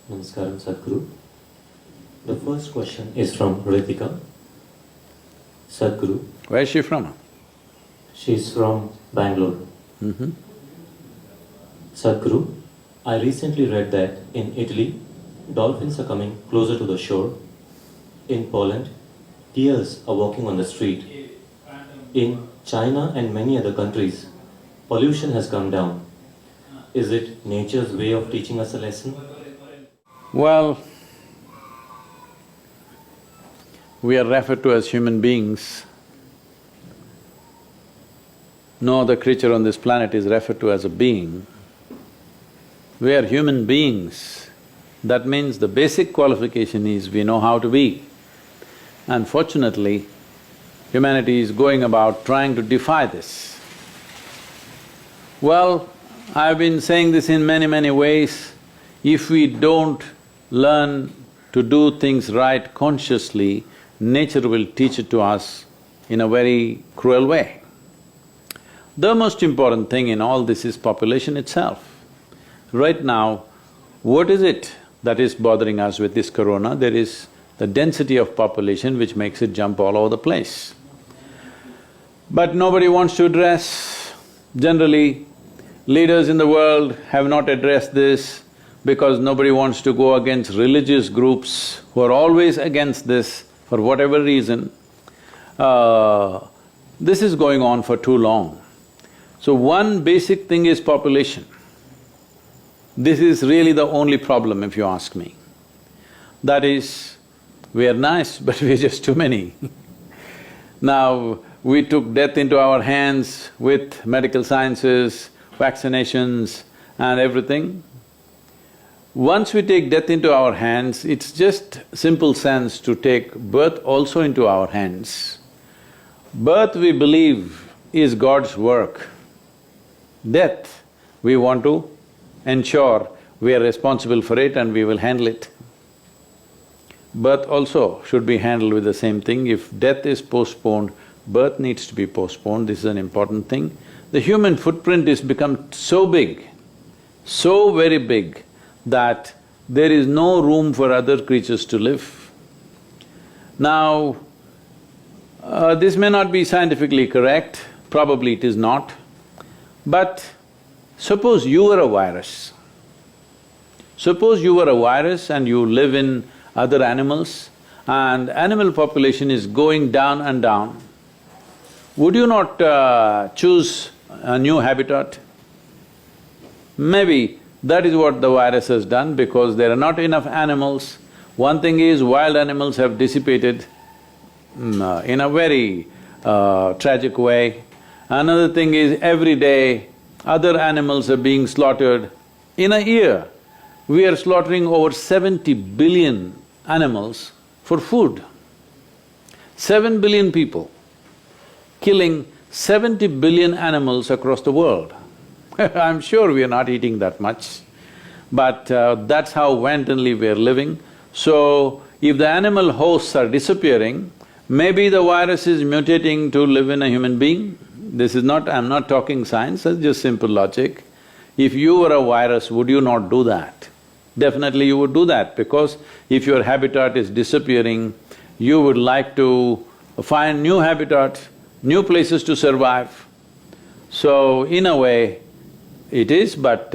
Namaskaram, Sadhguru. The first question is from Ritika. Sadhguru, Where is she from? she is from Bangalore. Sadhguru, I recently read that in Italy, dolphins are coming closer to the shore. In Poland, deers are walking on the street. In China and many other countries, pollution has come down. Is it nature's way of teaching us a lesson? Well, we are referred to as human beings. No other creature on this planet is referred to as a being. We are human beings. That means the basic qualification is we know how to be. Unfortunately, humanity is going about trying to defy this. Well, I've been saying this in many ways. If we don't learn to do things right consciously, nature will teach it to us in a very cruel way. The most important thing in all this is population itself. Right now, what is it that is bothering us with this corona? There is the density of population which makes it jump all over the place. But nobody wants to address. Generally, leaders in the world have not addressed this because nobody wants to go against religious groups who are always against this for whatever reason. This is going on for too long. So one basic thing is population. This is really the only problem if you ask me. That is, we are nice but we're just too many. Now, we took death into our hands with medical sciences, vaccinations and everything. Once we take death into our hands, it's just simple sense to take birth also into our hands. Birth, we believe, is God's work. Death, we want to ensure we are responsible for it and we will handle it. Birth also should be handled with the same thing. If death is postponed, birth needs to be postponed, this is an important thing. The human footprint has become so big, so very big, that there is no room for other creatures to live. Now, this may not be scientifically correct, probably it is not, but suppose you were a virus. Suppose you were a virus and you live in other animals and animal population is going down and down. Would you not choose a new habitat? Maybe that is what the virus has done because there are not enough animals. One thing is wild animals have dissipated in a very tragic way. Another thing is every day other animals are being slaughtered. In a year, we are slaughtering over 70 billion animals for food. 7 billion people killing 70 billion animals across the world. I'm sure we are not eating that much, but that's how wantonly we are living. So, if the animal hosts are disappearing, maybe the virus is mutating to live in a human being. This is not… I'm not talking science, it's just simple logic. If you were a virus, would you not do that? Definitely you would do that because if your habitat is disappearing, you would like to find new habitat, new places to survive. So, in a way, it is, but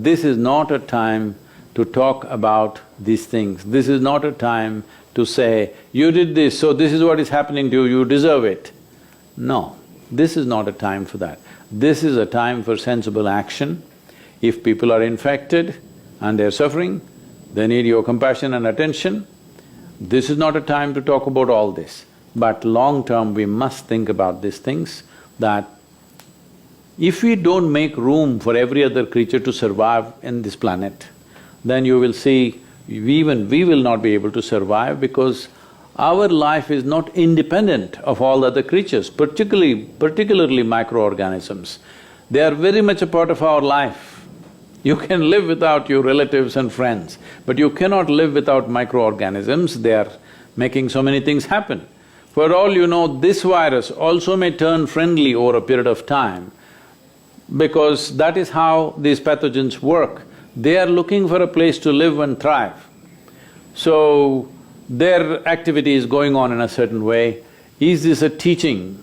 this is not a time to talk about these things. This is not a time to say, you did this, so this is what is happening to you, you deserve it. No, this is not a time for that. This is a time for sensible action. If people are infected and they're suffering, they need your compassion and attention. This is not a time to talk about all this. But long term, we must think about these things, that if we don't make room for every other creature to survive in this planet, then you will see we will not be able to survive because our life is not independent of all other creatures, particularly microorganisms. They are very much a part of our life. You can live without your relatives and friends, but you cannot live without microorganisms, they are making so many things happen. For all you know, this virus also may turn friendly over a period of time because that is how these pathogens work. They are looking for a place to live and thrive. So, their activity is going on in a certain way. Is this a teaching?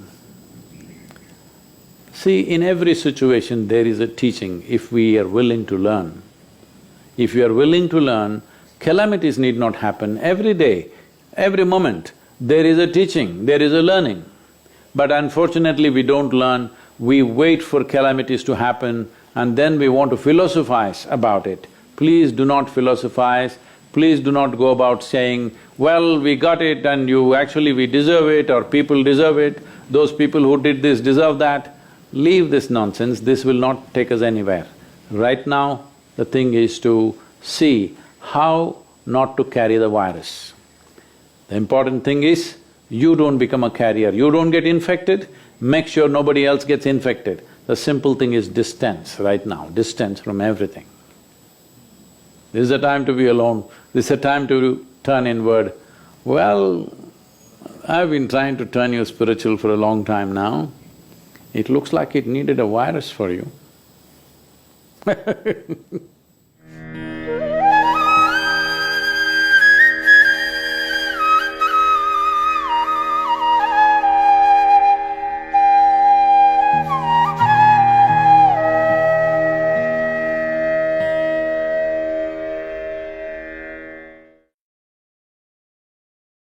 See, in every situation there is a teaching if we are willing to learn. If you are willing to learn, calamities need not happen. Every day, every moment, there is a teaching, there is a learning. But unfortunately we don't learn, we wait for calamities to happen and then we want to philosophize about it. Please do not philosophize, please do not go about saying, well, we got it and we deserve it or people deserve it, those people who did this deserve that. Leave this nonsense, this will not take us anywhere. Right now, the thing is to see how not to carry the virus. The important thing is, you don't become a carrier, you don't get infected, make sure nobody else gets infected. The simple thing is distance right now, distance from everything. This is the time to be alone, this is the time to turn inward. Well, I've been trying to turn you spiritual for a long time now. It looks like it needed a virus for you.